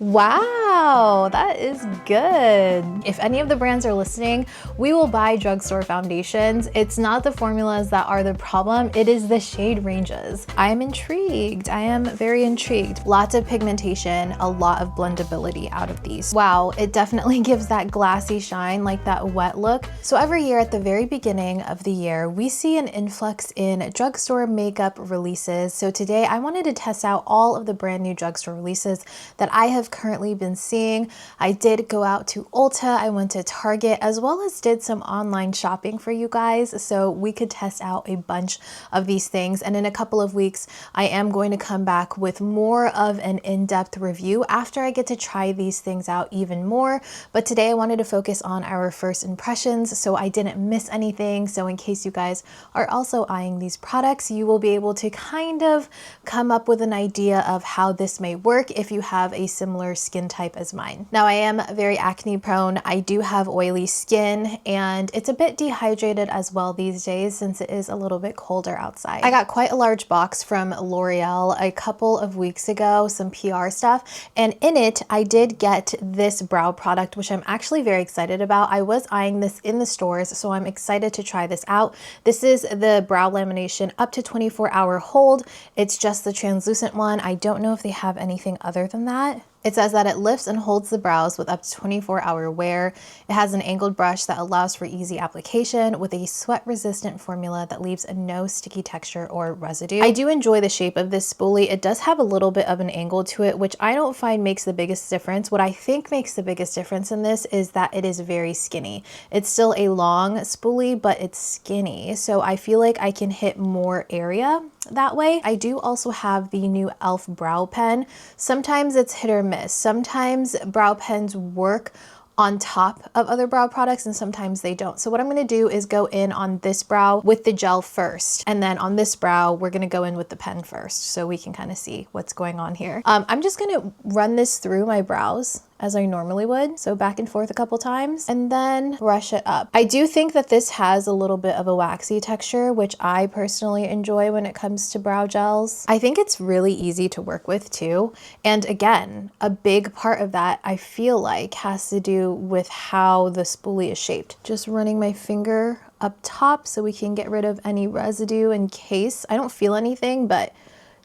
Wow, that is good. If any of the brands are listening, we will buy drugstore foundations. It's not the formulas that are the problem, it is the shade ranges. I am intrigued. I am very intrigued. Lots of pigmentation, a lot of blendability out of these. Wow, it definitely gives that glassy shine, like that wet look. So every year at the very beginning of the year, we see an influx in drugstore makeup releases. So today I wanted to test out all of the brand new drugstore releases that I have currently been seeing. I did go out to Ulta, I went to Target, as well as did some online shopping for you guys so we could test out a bunch of these things. And in a couple of weeks, I am going to come back with more of an in-depth review after I get to try these things out even more. But today I wanted to focus on our first impressions so I didn't miss anything. So in case you guys are also eyeing these products, you will be able to kind of come up with an idea of how this may work if you have a similar skin type as mine. Now I am very acne prone. I do have oily skin and it's a bit dehydrated as well these days since it is a little bit colder outside. I got quite a large box from L'Oreal a couple of weeks ago, some PR stuff, and in it I did get this brow product, which I'm actually very excited about. I was eyeing this in the stores, so I'm excited to try this out. This is the brow lamination up to 24-hour hold. It's just the translucent one. I don't know if they have anything other than that. It says that it lifts and holds the brows with up to 24-hour wear. It has an angled brush that allows for easy application with a sweat-resistant formula that leaves no sticky texture or residue. I do enjoy the shape of this spoolie. It does have a little bit of an angle to it, which I don't find makes the biggest difference. What I think makes the biggest difference in this is that it is very skinny. It's still a long spoolie, but it's skinny. So I feel like I can hit more area that way. I do also have the new e.l.f. brow pen. Sometimes it's hit or miss. Sometimes brow pens work on top of other brow products and sometimes they don't. So what I'm gonna do is go in on this brow with the gel first, and then on this brow we're gonna go in with the pen first so we can kind of see what's going on here. I'm just gonna run this through my brows as I normally would. So back and forth a couple times and then brush it up. I do think that this has a little bit of a waxy texture, which I personally enjoy when it comes to brow gels. I think it's really easy to work with too. And again, a big part of that I feel like has to do with how the spoolie is shaped. Just running my finger up top so we can get rid of any residue in case. I don't feel anything, but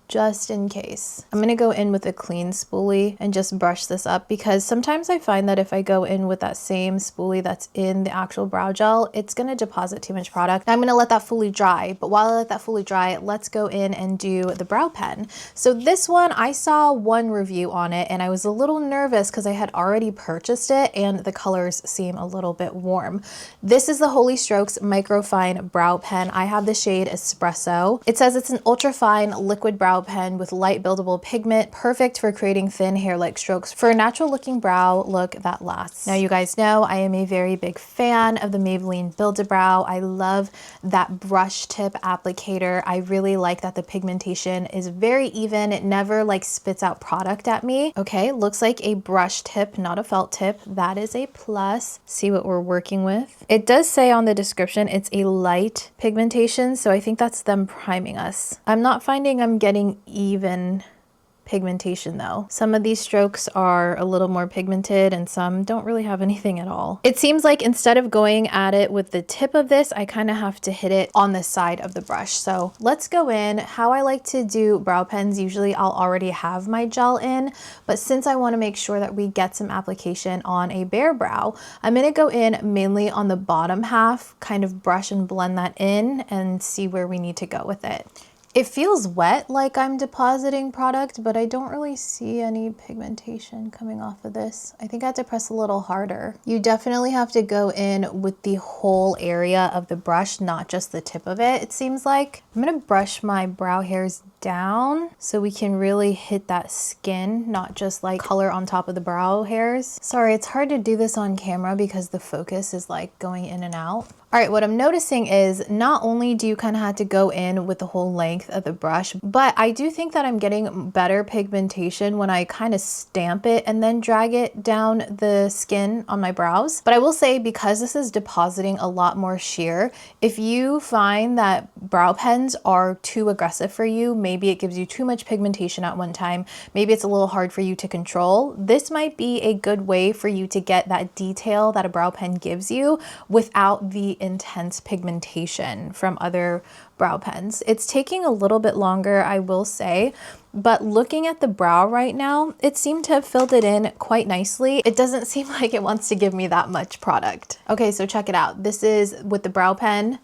just in case. I'm gonna go in with a clean spoolie and just brush this up because sometimes I find that if I go in with that same spoolie that's in the actual brow gel, it's gonna deposit too much product. Now I'm gonna let that fully dry, but while I let that fully dry, let's go in and do the brow pen. So this one, I saw one review on it and I was a little nervous because I had already purchased it and the colors seem a little bit warm. This is the Holy Strokes Microfine Brow Pen. I have the shade Espresso. It says it's an ultra fine liquid brow pen with light buildable pigment, perfect for creating thin hair-like strokes for a natural looking brow look that lasts. Now you guys know I am a very big fan of the Maybelline Build-A-Brow. I love that brush tip applicator. I really like that the pigmentation is very even. It never like spits out product at me. Okay, looks like a brush tip, not a felt tip. That is a plus. See what we're working with. It does say on the description it's a light pigmentation, so I think that's them priming us. I'm not finding I'm getting even pigmentation though. Some of these strokes are a little more pigmented and some don't really have anything at all. It seems like instead of going at it with the tip of this, I kind of have to hit it on the side of the brush. So let's go in. How I like to do brow pens, usually I'll already have my gel in, but since I want to make sure that we get some application on a bare brow, I'm going to go in mainly on the bottom half, kind of brush and blend that in and see where we need to go with it. It feels wet, like I'm depositing product, but I don't really see any pigmentation coming off of this. I think I have to press a little harder. You definitely have to go in with the whole area of the brush, not just the tip of it, it seems like. I'm gonna brush my brow hairs down so we can really hit that skin, not just like color on top of the brow hairs. Sorry, it's hard to do this on camera because the focus is like going in and out. All right, what I'm noticing is not only do you kind of have to go in with the whole length of the brush, but I do think that I'm getting better pigmentation when I kind of stamp it and then drag it down the skin on my brows. But I will say, because this is depositing a lot more sheer, if you find that brow pens are too aggressive for you, maybe maybe it gives you too much pigmentation at one time, maybe it's a little hard for you to control, this might be a good way for you to get that detail that a brow pen gives you without the intense pigmentation from other brow pens. It's taking a little bit longer, I will say, but looking at the brow right now, it seemed to have filled it in quite nicely. It doesn't seem like it wants to give me that much product. Okay, so check it out. This is with the brow pen.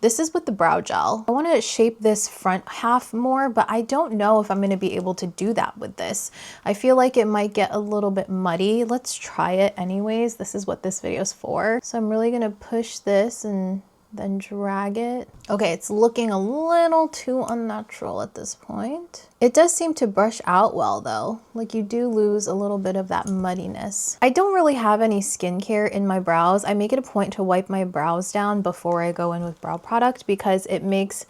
This is with the brow gel. I want to shape this front half more, but I don't know if I'm going to be able to do that with this. I feel like it might get a little bit muddy. Let's try it anyways. This is what this video is for. So I'm really going to push this and then drag it. Okay, it's looking a little too unnatural at this point. It does seem to brush out well though. Like you do lose a little bit of that muddiness. I don't really have any skincare in my brows. I make it a point to wipe my brows down before I go in with brow product because it makes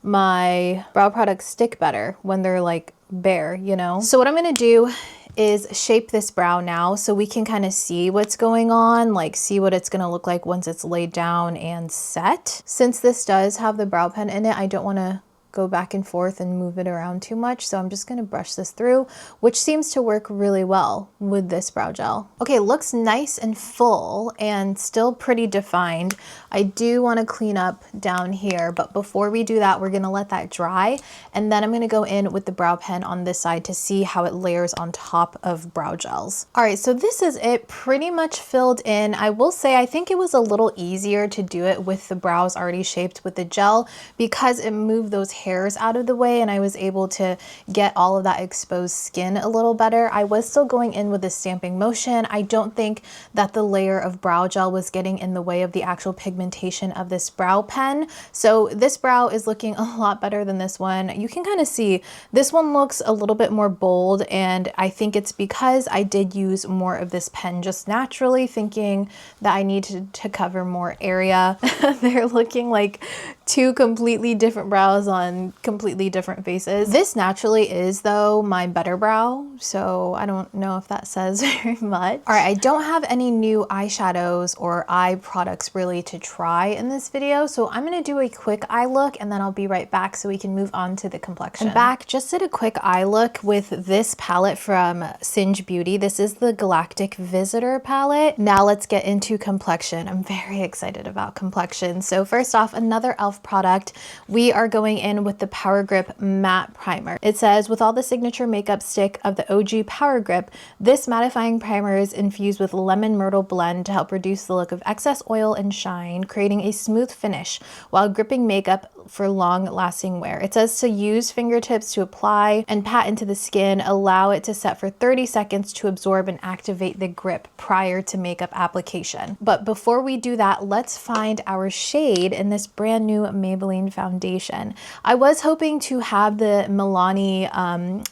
my brow products stick better when they're like bare, you know? So what I'm gonna do is shape this brow now so we can kind of see what's going on, like see what it's gonna look like once it's laid down and set. Since this does have the brow pen in it, I don't wanna go back and forth and move it around too much. So I'm just gonna brush this through, which seems to work really well with this brow gel. Okay, looks nice and full and still pretty defined. I do wanna clean up down here, but before we do that, we're gonna let that dry. And then I'm gonna go in with the brow pen on this side to see how it layers on top of brow gels. All right, so this is it pretty much filled in. I will say, I think it was a little easier to do it with the brows already shaped with the gel because it moved those hairs out of the way and I was able to get all of that exposed skin a little better. I was still going in with the stamping motion. I don't think that the layer of brow gel was getting in the way of the actual pigmentation of this brow pen. So this brow is looking a lot better than this one. You can kind of see this one looks a little bit more bold, and I think it's because I did use more of this pen just naturally, thinking that I needed to cover more area. They're looking like two completely different brows on completely different faces. This naturally is though my better brow, so I don't know if that says very much. All right, I don't have any new eyeshadows or eye products really to try in this video, so I'm gonna do a quick eye look and then I'll be right back so we can move on to the complexion. I'm back, just did a quick eye look with this palette from Singe Beauty. This is the Galactic Visitor palette. Now let's get into complexion. I'm very excited about complexion. So first off, another e.l.f. product. We are going in with the Power Grip Matte Primer. It says, with all the signature makeup stick of the OG Power Grip, this mattifying primer is infused with lemon myrtle blend to help reduce the look of excess oil and shine, creating a smooth finish while gripping makeup for long-lasting wear. It says to use fingertips to apply and pat into the skin, allow it to set for 30 seconds to absorb and activate the grip prior to makeup application. But before we do that, let's find our shade in this brand new Maybelline foundation. I was hoping to have the Milani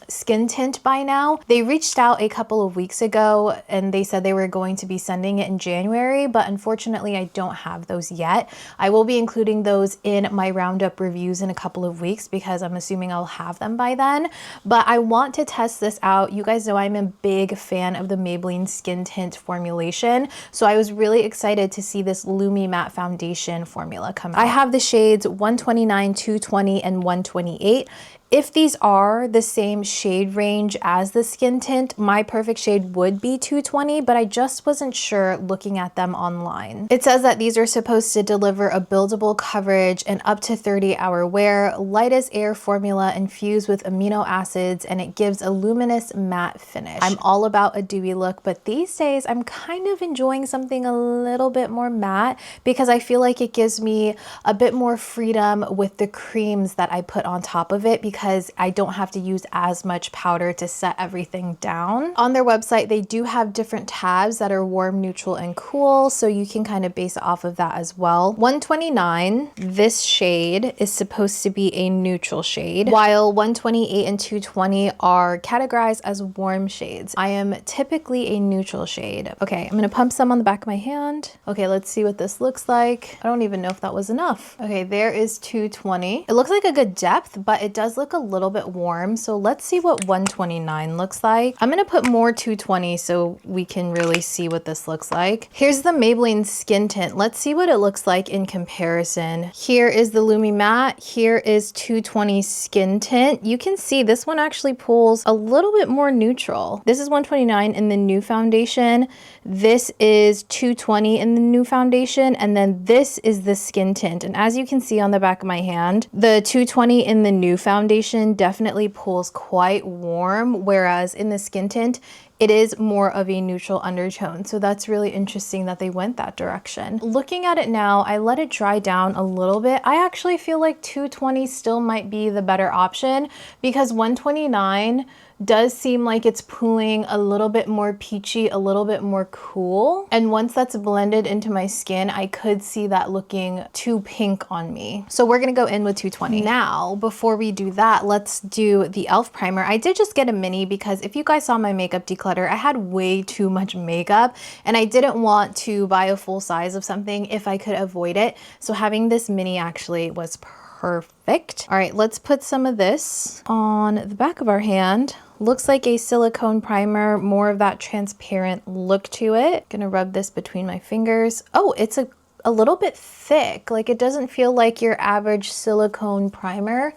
skin tint by now. They reached out a couple of weeks ago and they said they were going to be sending it in January, but unfortunately I don't have those yet. I will be including those in my roundup reviews in a couple of weeks because I'm assuming I'll have them by then. But I want to test this out. You guys know I'm a big fan of the Maybelline skin tint formulation, so I was really excited to see this Lumi-Matte foundation formula come out. I have the shades 129, 220, and 128. If these are the same shade range as the skin tint, my perfect shade would be 220, but I just wasn't sure looking at them online. It says that these are supposed to deliver a buildable coverage and up to 30-hour wear, light as air formula infused with amino acids, and it gives a luminous matte finish. I'm all about a dewy look, but these days I'm kind of enjoying something a little bit more matte because I feel like it gives me a bit more freedom with the creams that I put on top of it, because I don't have to use as much powder to set everything down. On their website, they do have different tabs that are warm, neutral, and cool, so you can kind of base it off of that as well. 129, this shade is supposed to be a neutral shade, while 128 and 220 are categorized as warm shades. I am typically a neutral shade. Okay, I'm gonna pump some on the back of my hand. Okay, let's see what this looks like. I don't even know if that was enough. Okay, there is 220. It looks like a good depth, but it does look look a little bit warm. So let's see what 129 looks like. I'm gonna put more 220 so we can really see what this looks like. Here's the Maybelline Skin Tint. Let's see what it looks like in comparison. Here is the Lumi-Matte. Here is 220 Skin Tint. You can see this one actually pulls a little bit more neutral. This is 129 in the new foundation. This is 220 in the new foundation, and then this is the Skin Tint. And as you can see on the back of my hand, the 220 in the new foundation definitely pulls quite warm, whereas in the Skin Tint, it is more of a neutral undertone. So that's really interesting that they went that direction. Looking at it now, I let it dry down a little bit. I actually feel like 220 still might be the better option because 129 does seem like it's pooling a little bit more peachy, a little bit more cool. And once that's blended into my skin, I could see that looking too pink on me. So we're gonna go in with 220. Now, before we do that, let's do the e.l.f. primer. I did just get a mini because if you guys saw my makeup declutter, I had way too much makeup and I didn't want to buy a full size of something if I could avoid it. So having this mini actually was perfect. All right, let's put some of this on the back of our hand. Looks like a silicone primer, more of that transparent look to it. Gonna rub this between my fingers. Oh, it's a little bit thick. Like it doesn't feel like your average silicone primer.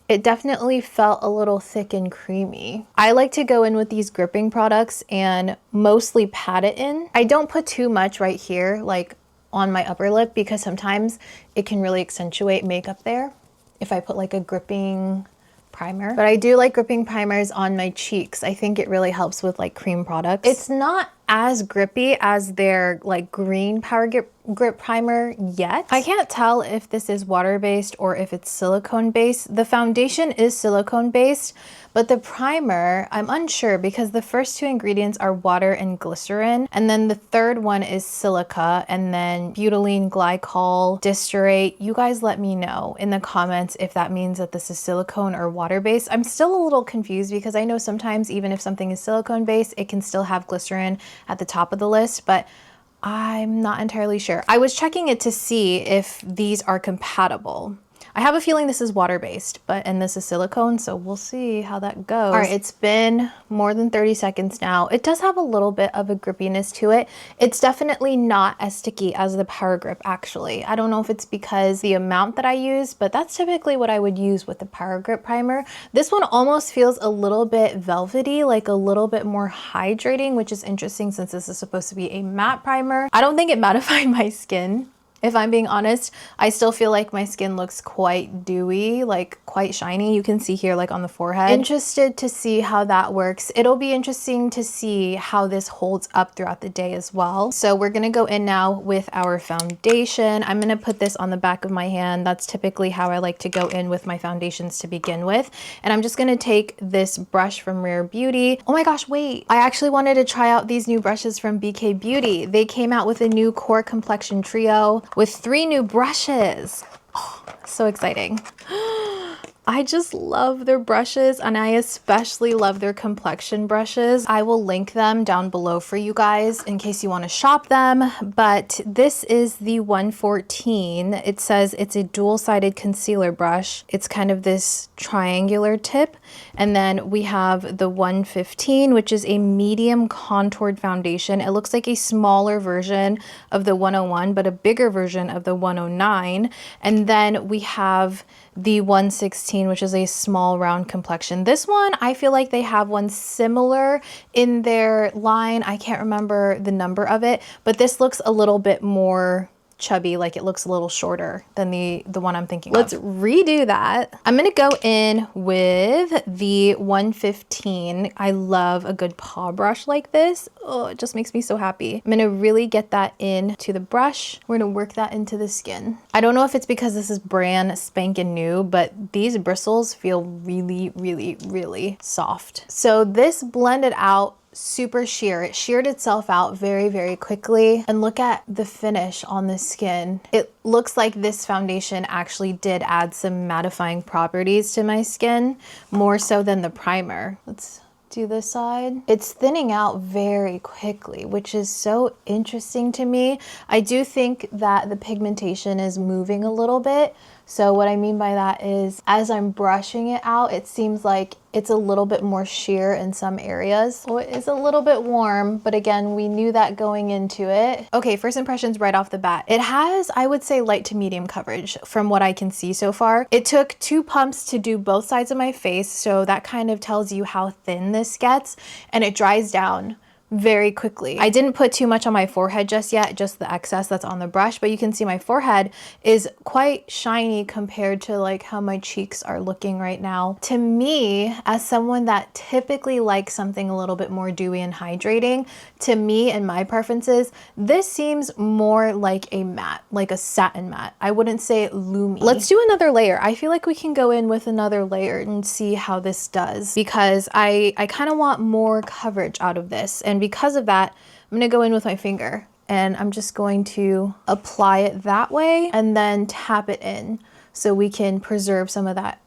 It definitely felt a little thick and creamy. I like to go in with these gripping products and mostly pat it in. I don't put too much right here, like on my upper lip, because sometimes it can really accentuate makeup there if I put like a gripping primer. But I do like gripping primers on my cheeks. I think it really helps with like cream products. It's not as grippy as their like green Power Grip primer yet. I can't tell if this is water-based or if it's silicone-based. The foundation is silicone-based, but the primer, I'm unsure because the first two ingredients are water and glycerin, and then the third one is silica, and then butylene glycol disterate. You guys let me know in the comments if that means that this is silicone or water-based. I'm still a little confused because I know sometimes even if something is silicone-based, it can still have glycerin at the top of the list, but I'm not entirely sure. I was checking it to see if these are compatible. I have a feeling this is water-based, and this is silicone, so we'll see how that goes. All right, it's been more than 30 seconds now. It does have a little bit of a grippiness to it. It's definitely not as sticky as the Power Grip, actually. I don't know if it's because the amount that I use, but that's typically what I would use with the Power Grip primer. This one almost feels a little bit velvety, like a little bit more hydrating, which is interesting since this is supposed to be a matte primer. I don't think it mattified my skin. If I'm being honest, I still feel like my skin looks quite dewy, like quite shiny. You can see here like on the forehead. Interested to see how that works. It'll be interesting to see how this holds up throughout the day as well. So we're gonna go in now with our foundation. I'm gonna put this on the back of my hand. That's typically how I like to go in with my foundations to begin with. And I'm just gonna take this brush from Rare Beauty. Oh my gosh, wait. I actually wanted to try out these new brushes from BK Beauty. They came out with a new Core Complexion Trio with 3 new brushes. Oh, so exciting. I just love their brushes, and I especially love their complexion brushes. I will link them down below for you guys in case you want to shop them, but this is the 114. It says it's a dual-sided concealer brush. It's kind of this triangular tip, and then we have the 115, which is a medium contoured foundation. It looks like a smaller version of the 101, but a bigger version of the 109, and then we have the 116, which is a small round complexion. This one, I feel like they have one similar in their line. I can't remember the number of it, but this looks a little bit more chubby, like it looks a little shorter than the one I'm thinking of. Let's redo that. I'm gonna go in with the 115. I love a good paw brush like this. Oh, it just makes me so happy. I'm gonna really get that into the brush. We're gonna work that into the skin. I don't know if it's because this is brand spanking new, but these bristles feel really, really, really soft. So this blended out super sheer. It sheared itself out very, very quickly. And look at the finish on the skin. It looks like this foundation actually did add some mattifying properties to my skin, more so than the primer. Let's do this side. It's thinning out very quickly, which is so interesting to me. I do think that the pigmentation is moving a little bit. So what I mean by that is as I'm brushing it out, it seems like it's a little bit more sheer in some areas. So it is a little bit warm, but again, we knew that going into it. Okay, first impressions right off the bat. It has, I would say, light to medium coverage from what I can see so far. It took 2 pumps to do both sides of my face, so that kind of tells you how thin this gets, and it dries down very quickly. I didn't put too much on my forehead just yet, just the excess that's on the brush, but you can see my forehead is quite shiny compared to like how my cheeks are looking right now. To me, as someone that typically likes something a little bit more dewy and hydrating, to me and my preferences, this seems more like a matte, like a satin matte. I wouldn't say Lumi. Let's do another layer. I feel like we can go in with another layer and see how this does, because I kind of want more coverage out of this. And because of that, I'm gonna go in with my finger and I'm just going to apply it that way and then tap it in so we can preserve some of that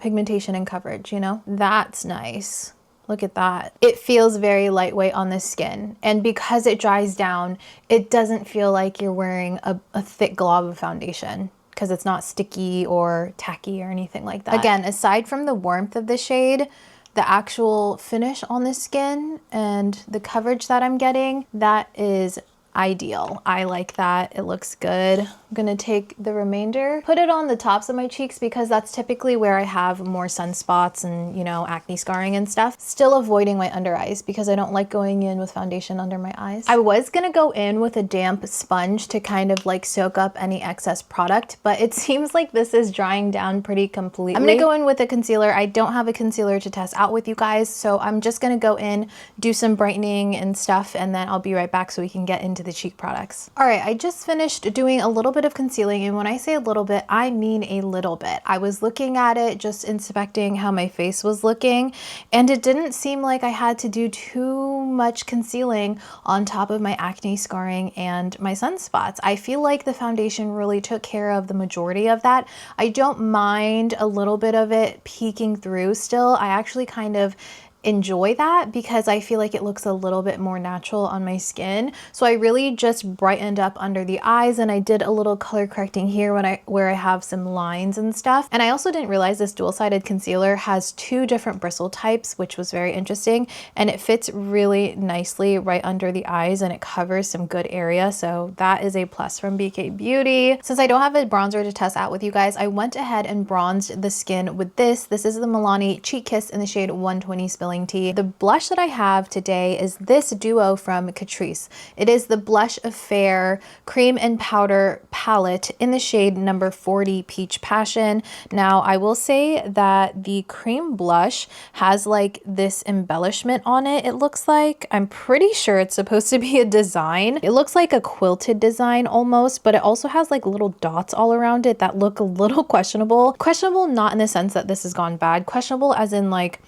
pigmentation and coverage, you know? That's nice. Look at that. It feels very lightweight on the skin. And because it dries down, it doesn't feel like you're wearing a thick glob of foundation, because it's not sticky or tacky or anything like that. Again, aside from the warmth of the shade, the actual finish on the skin and the coverage that I'm getting, that is ideal. I like that. It looks good. I'm gonna take the remainder, put it on the tops of my cheeks because that's typically where I have more sunspots and, you know, acne scarring and stuff. Still avoiding my under eyes because I don't like going in with foundation under my eyes. I was gonna go in with a damp sponge to kind of like soak up any excess product, but it seems like this is drying down pretty completely. I'm gonna go in with a concealer. I don't have a concealer to test out with you guys, so I'm just gonna go in, do some brightening and stuff, and then I'll be right back so we can get into the cheek products. All right, I just finished doing a little bit of concealing, and when I say a little bit, I mean a little bit. I was looking at it, just inspecting how my face was looking, and it didn't seem like I had to do too much concealing on top of my acne scarring and my sunspots. I feel like the foundation really took care of the majority of that. I don't mind a little bit of it peeking through still. I actually kind of enjoy that because I feel like it looks a little bit more natural on my skin. So I really just brightened up under the eyes, and I did a little color correcting here where I have some lines and stuff. And I also didn't realize this dual-sided concealer has 2 different bristle types, which was very interesting, and it fits really nicely right under the eyes and it covers some good area. So that is a plus from BK Beauty. Since I don't have a bronzer to test out with you guys, I went ahead and bronzed the skin with this. This is the Milani Cheek Kiss in the shade 120 Spilling Tea. The blush that I have today is this duo from Catrice. It is the Blush Affair Cream and Powder palette in the shade number 40 Peach Passion. Now, I will say that the cream blush has like this embellishment on it, it looks like. I'm pretty sure it's supposed to be a design. It looks like a quilted design almost, but it also has like little dots all around it that look a little questionable. Questionable not in the sense that this has gone bad, questionable as in like,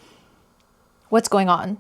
what's going on?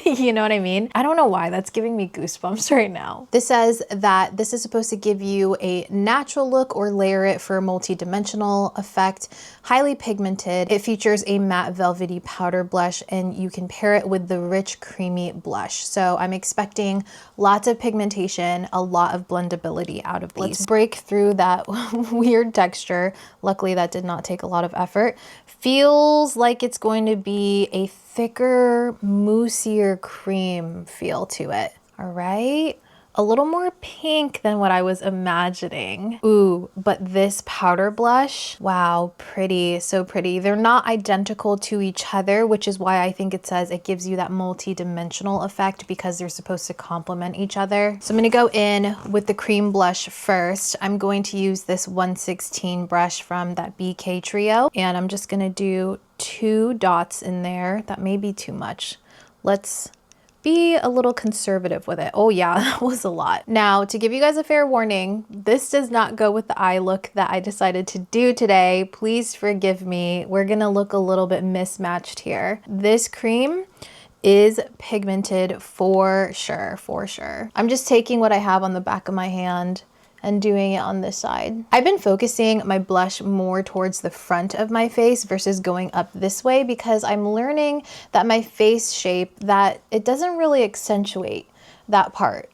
You know what I mean? I don't know why that's giving me goosebumps right now. This says that this is supposed to give you a natural look or layer it for a multi-dimensional effect, highly pigmented. It features a matte velvety powder blush, and you can pair it with the rich creamy blush. So I'm expecting lots of pigmentation, a lot of blendability out of these. Let's break through that weird texture. Luckily that did not take a lot of effort. Feels like it's going to be a thicker, moussier cream feel to it. All right. A little more pink than what I was imagining. Ooh, but this powder blush, wow, pretty, so pretty. They're not identical to each other, which is why I think it says it gives you that multi-dimensional effect because they're supposed to complement each other. So I'm gonna go in with the cream blush first. I'm going to use this 116 brush from that BK trio, and I'm just gonna do 2 dots in there. That may be too much. Let's be a little conservative with it. Oh yeah, that was a lot. Now, to give you guys a fair warning, this does not go with the eye look that I decided to do today. Please forgive me. We're gonna look a little bit mismatched here. This cream is pigmented for sure, for sure. I'm just taking what I have on the back of my hand and doing it on this side. I've been focusing my blush more towards the front of my face versus going up this way because I'm learning that my face shape, that it doesn't really accentuate that part.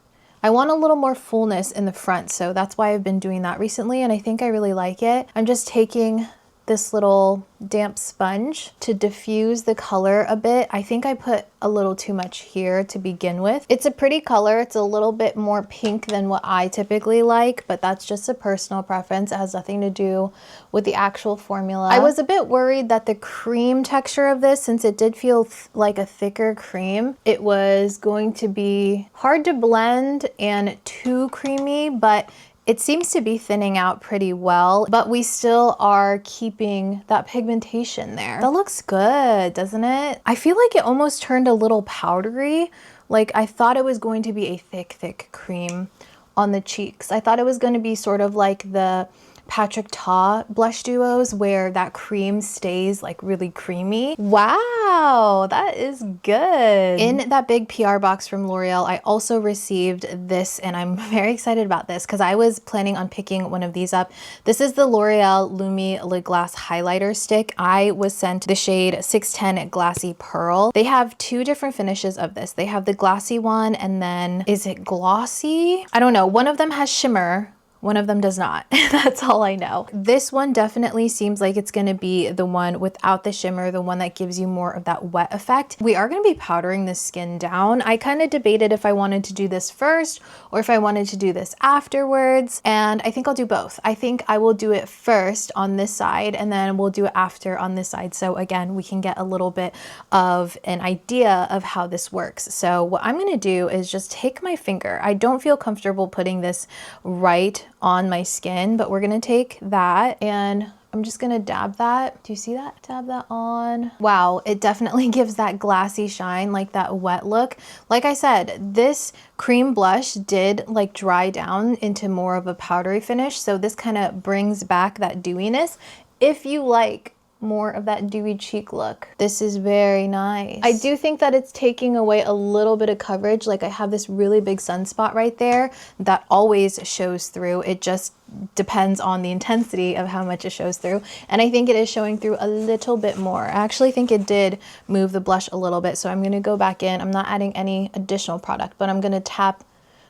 I want a little more fullness in the front, so that's why I've been doing that recently, and I think I really like it. I'm just taking this little damp sponge to diffuse the color a bit. I think I put a little too much here to begin with. It's a pretty color. It's a little bit more pink than what I typically like, but that's just a personal preference. It has nothing to do with the actual formula. I was a bit worried that the cream texture of this, since it did feel like a thicker cream, it was going to be hard to blend and too creamy, but it seems to be thinning out pretty well, but we still are keeping that pigmentation there. That looks good, doesn't it? I feel like it almost turned a little powdery. Like I thought it was going to be a thick cream on the cheeks. I thought it was going to be sort of like the Patrick Ta blush duos where that cream stays like really creamy. Wow, that is good. In that big PR box from L'Oreal, I also received this, and I'm very excited about this because I was planning on picking one of these up. This is the L'Oreal Lumi Lip Glass Highlighter Stick. I was sent the shade 610 Glassy Pearl. They have two different finishes of this. They have the glassy one, and then is it glossy? I don't know. One of them has shimmer. One of them does not. That's all I know. This one definitely seems like it's gonna be the one without the shimmer, the one that gives you more of that wet effect. We are gonna be powdering the skin down. I kind of debated if I wanted to do this first or if I wanted to do this afterwards, and I think I'll do both. I think I will do it first on this side, and then we'll do it after on this side. So again, we can get a little bit of an idea of how this works. So what I'm gonna do is just take my finger. I don't feel comfortable putting this right on my skin, but we're gonna take that and I'm just gonna dab that. Do you see that? Dab that on. Wow, it definitely gives that glassy shine, like that wet look. Like I said, this cream blush did like dry down into more of a powdery finish, so this kind of brings back that dewiness. If you like more of that dewy cheek look, this is very nice. I do think that it's taking away a little bit of coverage. Like I have this really big sunspot right there that always shows through. It just depends on the intensity of how much it shows through, and I think it is showing through a little bit more. I actually think it did move the blush a little bit, so I'm gonna go back in. I'm not adding any additional product, but I'm gonna tap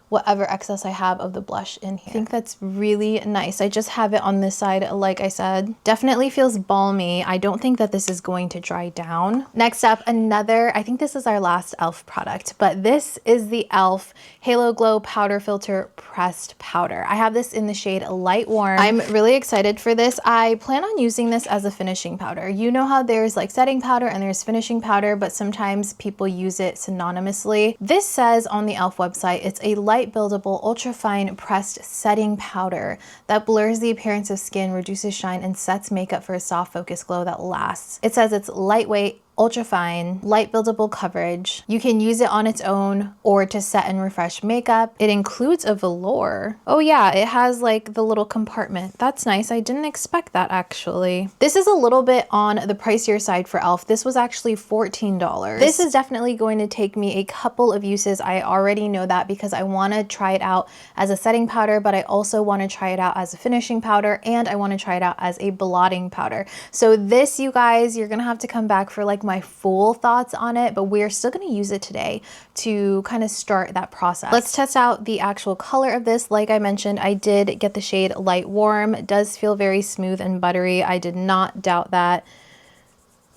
whatever excess I have of the blush in here. I think that's really nice. I just have it on this side, like I said. Definitely feels balmy. I don't think that this is going to dry down. Next up, another, I think this is our last e.l.f. product, but this is the e.l.f. Halo Glow Powder Filter Pressed Powder. I have this in the shade Light Warm. I'm really excited for this. I plan on using this as a finishing powder. You know how there's like setting powder and there's finishing powder, but sometimes people use it synonymously. This says on the e.l.f. website, it's a light buildable ultra-fine pressed setting powder that blurs the appearance of skin, reduces shine, and sets makeup for a soft focused glow that lasts. It says it's lightweight, ultra fine, light buildable coverage. You can use it on its own or to set and refresh makeup. It includes a velour. Oh yeah, it has like the little compartment. That's nice. I didn't expect that actually. This is a little bit on the pricier side for e.l.f. This was actually $14. This is definitely going to take me a couple of uses. I already know that because I want to try it out as a setting powder, but I also want to try it out as a finishing powder, and I want to try it out as a blotting powder. So this, you guys, you're gonna have to come back for like my full thoughts on it, but we're still going to use it today to kind of start that process. Let's test out the actual color of this. Like I mentioned, I did get the shade Light Warm. It does feel very smooth and buttery. I did not doubt that.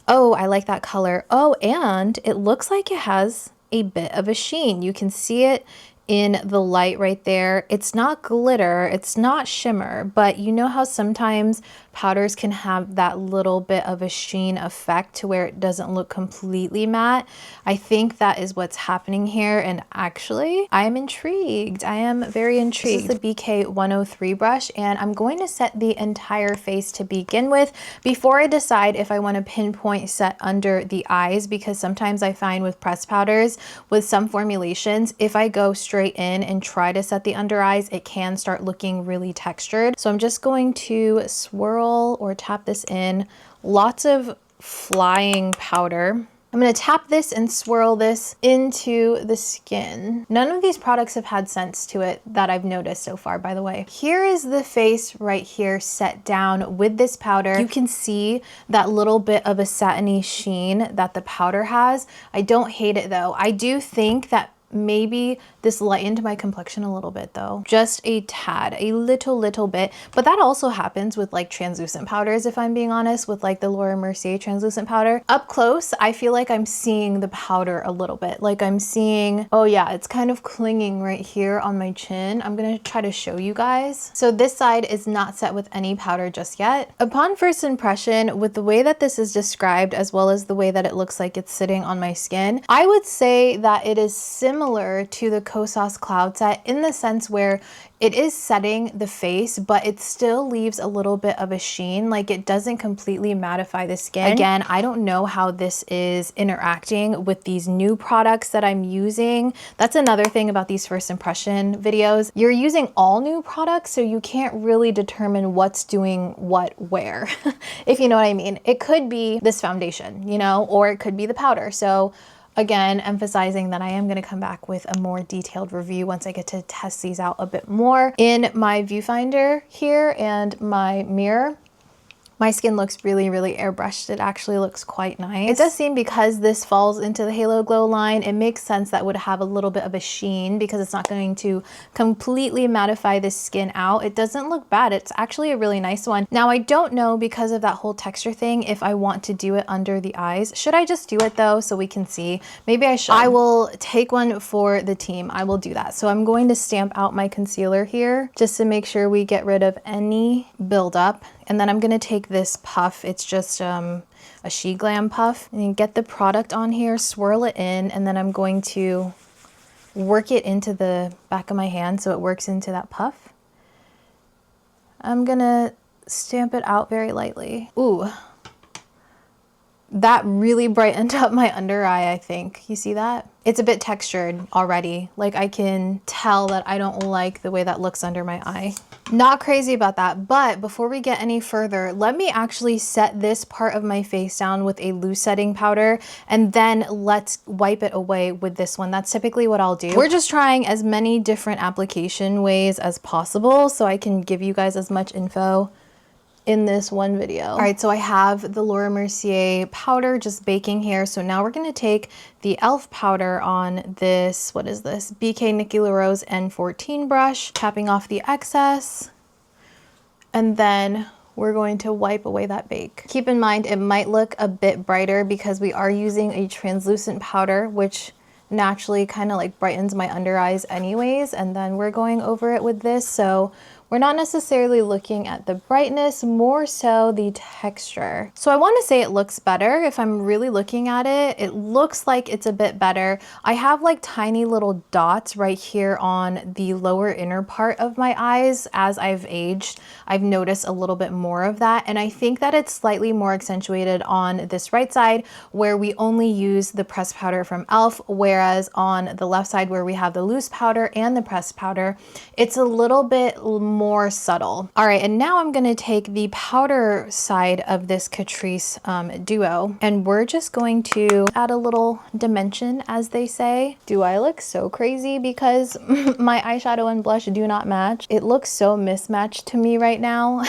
Oh, I like that color. Oh, and it looks like it has a bit of a sheen. You can see it in the light right there. It's not glitter, it's not shimmer, but you know how sometimes powders can have that little bit of a sheen effect to where it doesn't look completely matte. I think that is what's happening here, and actually I am intrigued. I am very intrigued. This is the BK 103 brush, and I'm going to set the entire face to begin with before I decide if I want to pinpoint set under the eyes, because sometimes I find with pressed powders with some formulations, if I go straight in and try to set the under eyes, it can start looking really textured. So I'm just going to swirl or tap this in. Lots of flying powder. I'm going to tap this and swirl this into the skin. None of these products have had scents to it that I've noticed so far, by the way. Here is the face right here set down with this powder. You can see that little bit of a satiny sheen that the powder has. I don't hate it though. I do think that maybe this lightened my complexion a little bit though. Just a tad, a little bit. But that also happens with like translucent powders, if I'm being honest, with like the Laura Mercier translucent powder. Up close, I feel like I'm seeing the powder a little bit. Like I'm seeing, oh yeah, it's kind of clinging right here on my chin. I'm gonna try to show you guys. So this side is not set with any powder just yet. Upon first impression, with the way that this is described, as well as the way that it looks like it's sitting on my skin, I would say that it is similar to the Kosas Cloud Set in the sense where it is setting the face, but it still leaves a little bit of a sheen. Like it doesn't completely mattify the skin. Again, I don't know how this is interacting with these new products that I'm using. That's another thing about these first impression videos. You're using all new products, so you can't really determine what's doing what where, if you know what I mean. It could be this foundation, you know, or it could be the powder. So again, emphasizing that I am going to come back with a more detailed review once I get to test these out a bit more. In my viewfinder here and my mirror, my skin looks really airbrushed. It actually looks quite nice. It does seem, because this falls into the Halo Glow line, it makes sense that would have a little bit of a sheen because it's not going to completely mattify the skin out. It doesn't look bad. It's actually a really nice one. Now, I don't know, because of that whole texture thing, if I want to do it under the eyes. Should I just do it though so we can see? Maybe I should. I will take one for the team. I will do that. So I'm going to stamp out my concealer here just to make sure we get rid of any buildup. And then I'm gonna take this puff. It's just a She Glam puff. And get the product on here, swirl it in, and then I'm going to work it into the back of my hand so it works into that puff. I'm gonna stamp it out very lightly. Ooh, that really brightened up my under eye, I think. You see that? It's a bit textured already. Like I can tell that I don't like the way that looks under my eye. Not crazy about that, but before we get any further, let me actually set this part of my face down with a loose setting powder, and then let's wipe it away with this one. That's typically what I'll do. We're just trying as many different application ways as possible so I can give you guys as much info in this one video. All right, so I have the Laura Mercier powder just baking here. So now we're gonna take the e.l.f. powder on this, what is this? BK Nikki LaRose N14 brush, tapping off the excess. And then we're going to wipe away that bake. Keep in mind, it might look a bit brighter because we are using a translucent powder, which naturally kind of like brightens my under eyes anyways. And then we're going over it with this. So we're not necessarily looking at the brightness, more so the texture. So I want to say it looks better. If I'm really looking at it, it looks like it's a bit better. I have like tiny little dots right here on the lower inner part of my eyes. As I've aged, I've noticed a little bit more of that. And I think that it's slightly more accentuated on this right side where we only use the pressed powder from e.l.f. Whereas on the left side where we have the loose powder and the pressed powder, it's a little bit more subtle. All right, and now I'm gonna take the powder side of this Catrice duo, and we're just going to add a little dimension, as they say. Do I look so crazy because my eyeshadow and blush do not match? It looks so mismatched to me right now.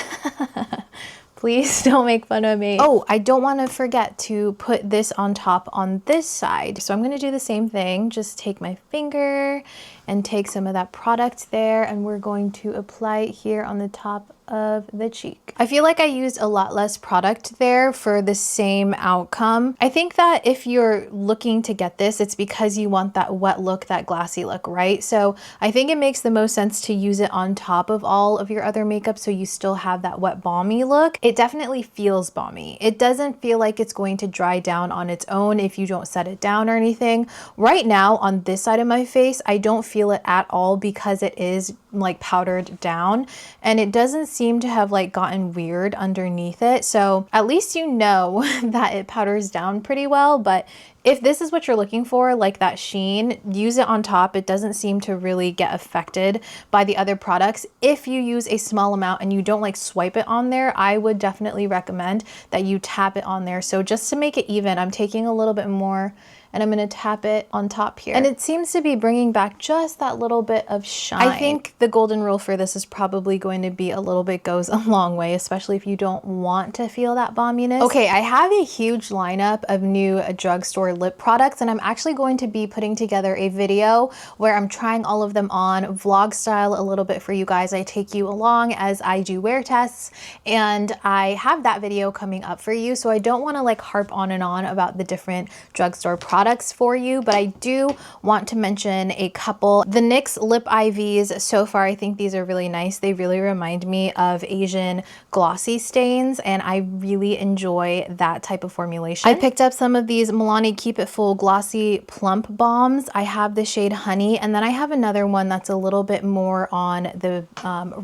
Please don't make fun of me. Oh, I don't want to forget to put this on top on this side. So I'm going to do the same thing. Just take my finger and take some of that product there, and we're going to apply it here on the top of the cheek. I feel like I used a lot less product there for the same outcome. I think that if you're looking to get this, it's because you want that wet look, that glassy look, right? So I think it makes the most sense to use it on top of all of your other makeup so you still have that wet balmy look. It definitely feels balmy. It doesn't feel like it's going to dry down on its own if you don't set it down or anything. Right now on this side of my face, I don't feel it at all because it is like powdered down, and it doesn't seem to have like gotten weird underneath it. So at least you know that it powders down pretty well. But if this is what you're looking for, like that sheen, use it on top. It doesn't seem to really get affected by the other products. If you use a small amount and you don't like swipe it on there, I would definitely recommend that you tap it on there. So just to make it even, I'm taking a little bit more and I'm gonna tap it on top here. And it seems to be bringing back just that little bit of shine. I think the golden rule for this is probably going to be a little bit goes a long way, especially if you don't want to feel that balminess. Okay, I have a huge lineup of new drugstore lip products, and I'm actually going to be putting together a video where I'm trying all of them on vlog style a little bit for you guys. I take you along as I do wear tests, and I have that video coming up for you. So I don't want to like harp on and on about the different drugstore products for you, but I do want to mention a couple. The NYX lip IVs, so far I think these are really nice. They really remind me of Asian glossy stains, and I really enjoy that type of formulation. I picked up some of these Milani Keep It Full Glossy Plump Balms. I have the shade Honey, and then I have another one that's a little bit more on the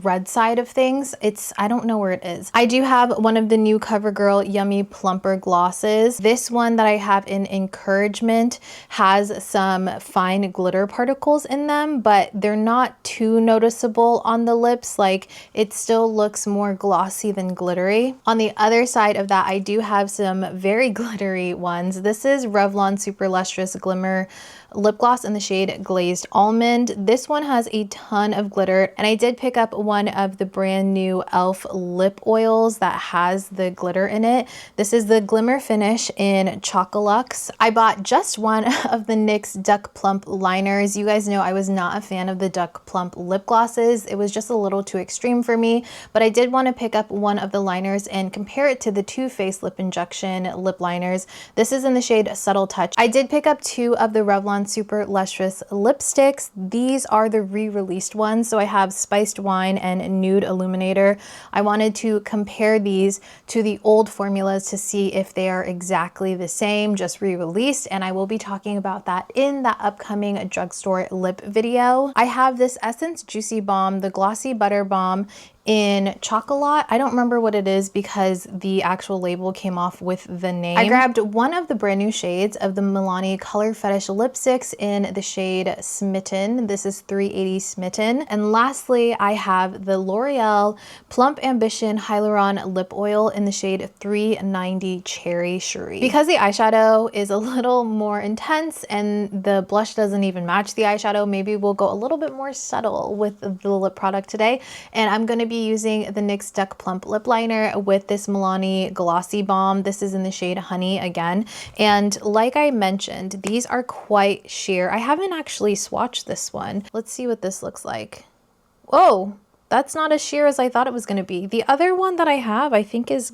red side of things. I don't know where it is. I do have one of the new CoverGirl Yummy Plumper glosses. This one that I have in Encouragement has some fine glitter particles in them, but they're not too noticeable on the lips. Like, it still looks more glossy than glittery. On the other side of that, I do have some very glittery ones. This is Revlon Super Lustrous Glimmer lip gloss in the shade Glazed Almond. This one has a ton of glitter, and I did pick up one of the brand new e.l.f. lip oils that has the glitter in it. This is the Glimmer Finish in Chocolux. I bought just one of the NYX Duck Plump liners. You guys know I was not a fan of the Duck Plump lip glosses. It was just a little too extreme for me, but I did want to pick up one of the liners and compare it to the Too Faced Lip Injection lip liners. This is in the shade Subtle Touch. I did pick up two of the Revlon Super Lustrous lipsticks. These are the re-released ones. So I have Spiced Wine and Nude Illuminator. I wanted to compare these to the old formulas to see if they are exactly the same, just re-released, and I will be talking about that in the upcoming drugstore lip video. I have this Essence Juicy Balm, the Glossy Butter Balm in Chocolat. I don't remember what it is because the actual label came off with the name. I grabbed one of the brand new shades of the Milani Color Fetish lipsticks in the shade Smitten. This is 380 Smitten. And lastly, I have the L'Oreal Plump Ambition Hyaluron Lip Oil in the shade 390 Cherry Cherie. Because the eyeshadow is a little more intense and the blush doesn't even match the eyeshadow, maybe we'll go a little bit more subtle with the lip product today. And I'm going to be using the NYX Duck Plump lip liner with this Milani Glossy Balm. This is in the shade Honey again. And like I mentioned, these are quite sheer. I haven't actually swatched this one. Let's see what this looks like. Whoa, that's not as sheer as I thought it was going to be. The other one that I have, I think, is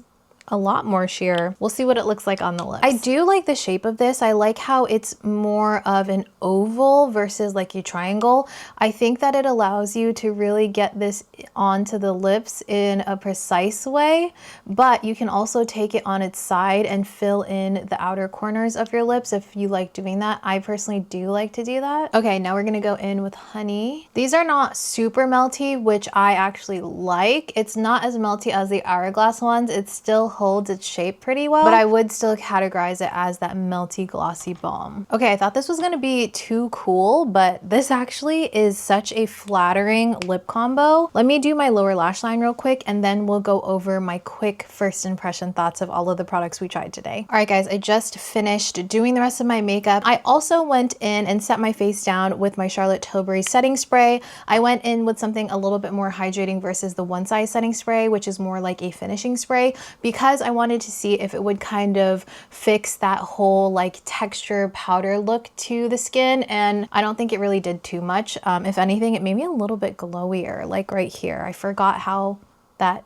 a lot more sheer. We'll see what it looks like on the lips. I do like the shape of this. I like how it's more of an oval versus like a triangle. I think that it allows you to really get this onto the lips in a precise way, but you can also take it on its side and fill in the outer corners of your lips if you like doing that. I personally do like to do that. Okay, now we're gonna go in with Honey. These are not super melty, which I actually like. It's not as melty as the Hourglass ones. It still holds its shape pretty well, but I would still categorize it as that melty glossy balm. Okay, I thought this was gonna be too cool, but this actually is such a flattering lip combo. Let me do my lower lash line real quick, and then we'll go over my quick first impression thoughts of all of the products we tried today. All right, guys, I just finished doing the rest of my makeup. I also went in and set my face down with my Charlotte Tilbury setting spray. I went in with something a little bit more hydrating versus the One Size setting spray, which is more like a finishing spray, because I wanted to see if it would kind of fix that whole like texture powder look to the skin, and I don't think it really did too much. If anything, it made me a little bit glowier, like right here. I forgot how that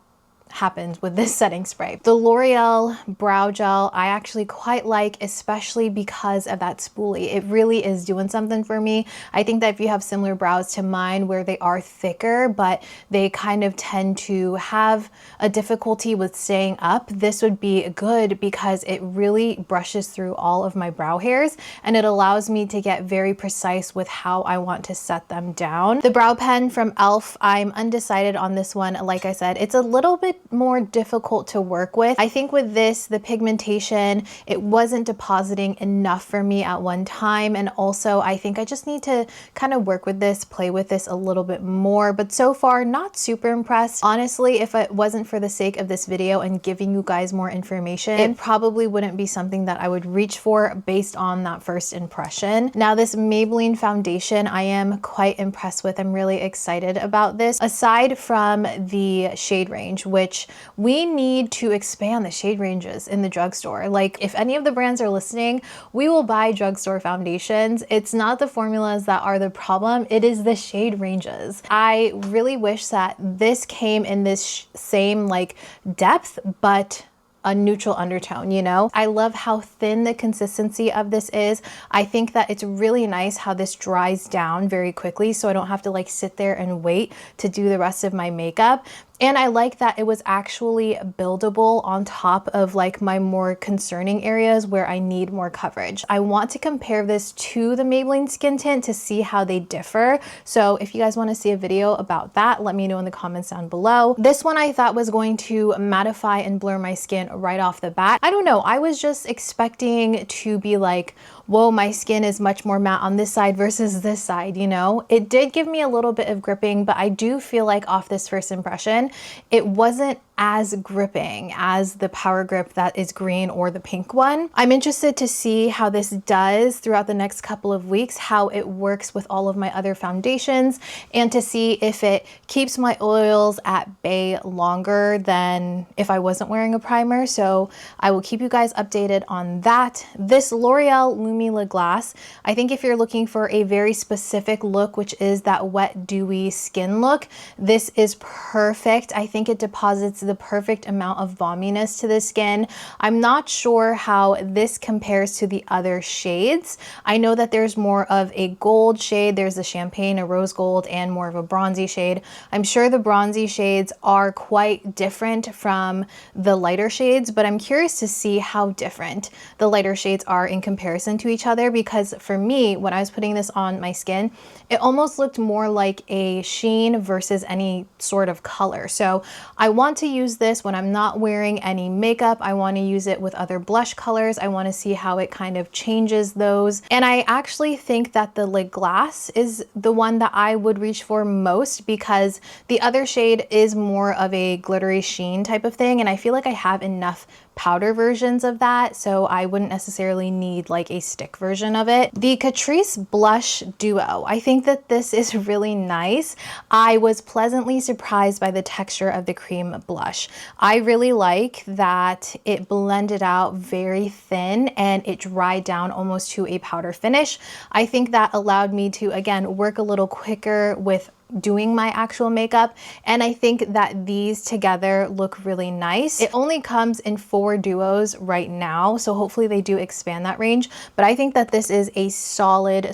happens with this setting spray. The L'Oreal brow gel I actually quite like, especially because of that spoolie. It really is doing something for me. I think that if you have similar brows to mine where they are thicker but they kind of tend to have a difficulty with staying up, this would be good because it really brushes through all of my brow hairs and it allows me to get very precise with how I want to set them down. The brow pen from e.l.f., I'm undecided on this one. Like I said, it's a little bit bit more difficult to work with. I think with this, the pigmentation, it wasn't depositing enough for me at one time. And also I think I just need to kind of work with this, play with this a little bit more, but so far not super impressed. Honestly, if it wasn't for the sake of this video and giving you guys more information, it probably wouldn't be something that I would reach for based on that first impression. Now this Maybelline foundation, I am quite impressed with. I'm really excited about this. Aside from the shade range, which we need to expand the shade ranges in the drugstore. Like if any of the brands are listening, we will buy drugstore foundations. It's not the formulas that are the problem, it is the shade ranges. I really wish that this came in this same like depth, but a neutral undertone, you know? I love how thin the consistency of this is. I think that it's really nice how this dries down very quickly, so I don't have to like sit there and wait to do the rest of my makeup. And I like that it was actually buildable on top of like my more concerning areas where I need more coverage. I want to compare this to the Maybelline Skin Tint to see how they differ. So if you guys want to see a video about that, let me know in the comments down below. This one I thought was going to mattify and blur my skin right off the bat. I don't know, I was just expecting to be like, whoa, my skin is much more matte on this side versus this side, you know? It did give me a little bit of gripping, but I do feel like off this first impression, it wasn't as gripping as the Power Grip that is green or the pink one. I'm interested to see how this does throughout the next couple of weeks, how it works with all of my other foundations, and to see if it keeps my oils at bay longer than if I wasn't wearing a primer. So I will keep you guys updated on that. This L'Oreal Lumi Glass, I think if you're looking for a very specific look, which is that wet, dewy skin look, this is perfect. I think it deposits the perfect amount of balminess to the skin. I'm not sure how this compares to the other shades. I know that there's more of a gold shade, there's a champagne, a rose gold, and more of a bronzy shade. I'm sure the bronzy shades are quite different from the lighter shades, but I'm curious to see how different the lighter shades are in comparison to each other, because for me, when I was putting this on my skin, it almost looked more like a sheen versus any sort of color. So I want to use this when I'm not wearing any makeup. I want to use it with other blush colors. I want to see how it kind of changes those. And I actually think that the lip glass is the one that I would reach for most, because the other shade is more of a glittery sheen type of thing. And I feel like I have enough powder versions of that, so I wouldn't necessarily need like a stick version of it. The Catrice Blush Duo, I think that this is really nice. I was pleasantly surprised by the texture of the cream blush. I really like that it blended out very thin and it dried down almost to a powder finish. I think that allowed me to, again, work a little quicker with doing my actual makeup, and I think that these together look really nice. It only comes in 4 duos right now, so hopefully they do expand that range, but I think that this is a solid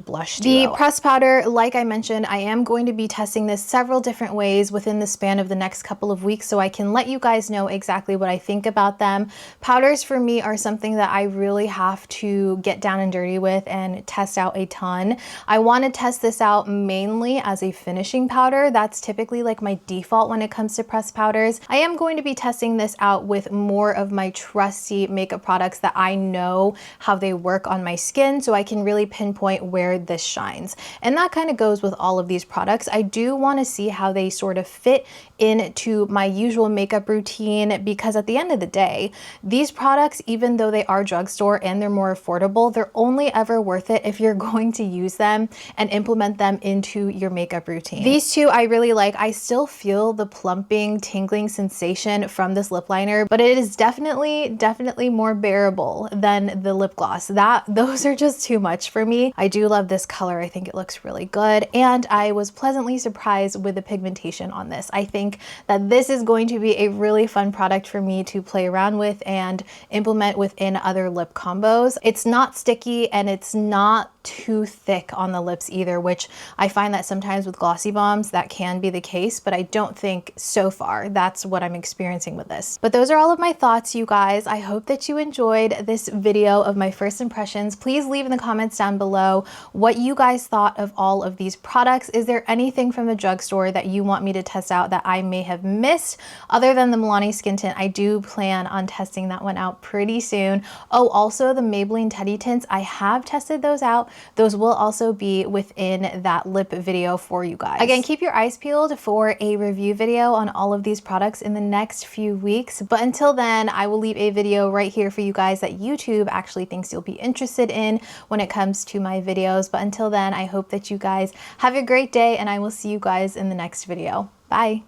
blush duo. The pressed powder, like I mentioned, I am going to be testing this several different ways within the span of the next couple of weeks, so I can let you guys know exactly what I think about them. Powders for me are something that I really have to get down and dirty with and test out a ton. I want to test this out mainly as a finishing powder. That's typically like my default when it comes to pressed powders. I am going to be testing this out with more of my trusty makeup products that I know how they work on my skin, so I can really pinpoint where this shines. And that kind of goes with all of these products. I do want to see how they sort of fit into my usual makeup routine, because at the end of the day, these products, even though they are drugstore and they're more affordable, they're only ever worth it if you're going to use them and implement them into your makeup routine. These two I really like. I still feel the plumping, tingling sensation from this lip liner, but it is definitely more bearable than the lip gloss. Those are just too much for me. I do love this color. I think it looks really good, and I was pleasantly surprised with the pigmentation on this. I think that this is going to be a really fun product for me to play around with and implement within other lip combos. It's not sticky and it's not too thick on the lips either, which I find that sometimes sometimes with glossy balms that can be the case, but I don't think so far that's what I'm experiencing with this. But those are all of my thoughts, you guys. I hope that you enjoyed this video of my first impressions. Please leave in the comments down below what you guys thought of all of these products. Is there anything from the drugstore that you want me to test out that I may have missed? Other than the Milani skin tint, I do plan on testing that one out pretty soon. Oh, also the Maybelline Teddy tints, I have tested those out. Those will also be within that lip video for you guys. Again, keep your eyes peeled for a review video on all of these products in the next few weeks. But until then, I will leave a video right here for you guys that YouTube actually thinks you'll be interested in when it comes to my videos. But until then, I hope that you guys have a great day, and I will see you guys in the next video. Bye.